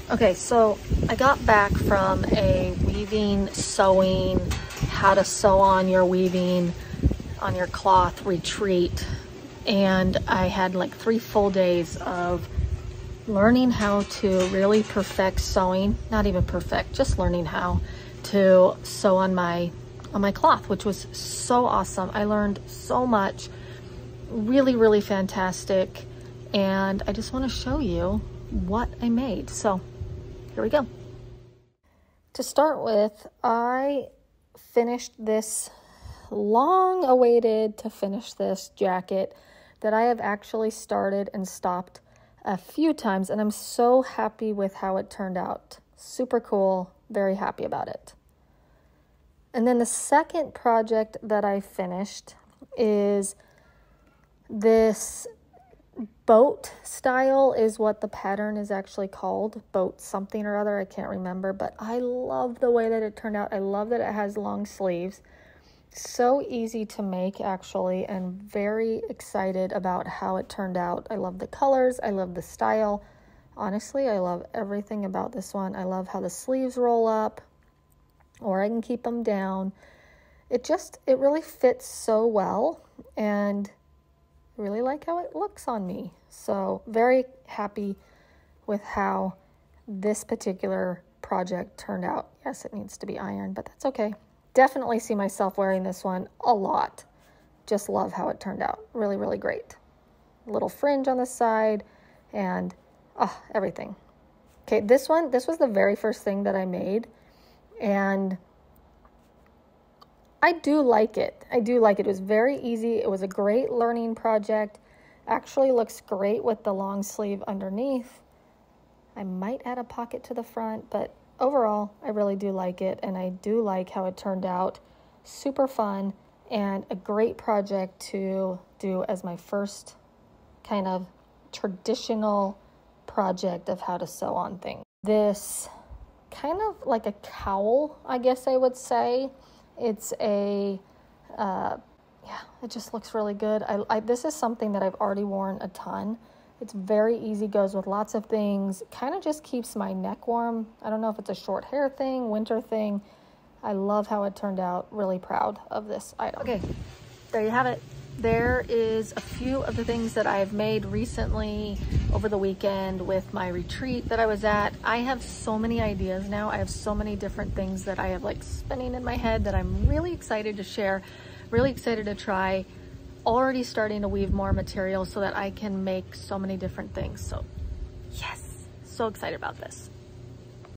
Okay, so I got back from a weaving, sewing, how to sew on your weaving on your cloth retreat. And I had like 3 full days of learning how to really perfect sewing. Not even perfect, just learning how to sew on my cloth, which was so awesome. I learned so much, really, really fantastic. And I just want to show you what I made. So here we go. To start with, I finished this long awaited to finish this jacket that I have actually started and stopped a few times, and I'm so happy with how it turned out. Super cool, very happy about it. And then the second project that I finished is this boat style, is what the pattern is actually called. Boat something or other, I can't remember, but I love the way that it turned out. I love that it has long sleeves. So easy to make, actually, and very excited about how it turned out. I love the colors, I love the style. Honestly, I love everything about this one. I love how the sleeves roll up, or I can keep them down. It really fits so well, and I really like how it looks on me. So very happy with how this particular project turned out. Yes, it needs to be ironed, but that's okay. Definitely see myself wearing this one a lot. Just love how it turned out. Really, really great. Little fringe on the side and everything. Okay, this was the very first thing that I made, and I do like it. I do like it. It was very easy. It was a great learning project. Actually looks great with the long sleeve underneath. I might add a pocket to the front, but overall, I really do like it, and I do like how it turned out. Super fun, and a great project to do as my first kind of traditional project of how to sew on things. This kind of like a cowl, I guess I would say. It's a, it just looks really good. This is something that I've already worn a ton. It's very easy, goes with lots of things, kind of just keeps my neck warm. I don't know if it's a short hair thing, winter thing. I love how it turned out. Really proud of this item. Okay, there you have it. There is a few of the things that I've made recently over the weekend with my retreat that I was at. I have so many ideas now. I have so many different things that I have like spinning in my head that I'm really excited to share, really excited to try. Already starting to weave more material so that I can make so many different things. So yes, so excited about this.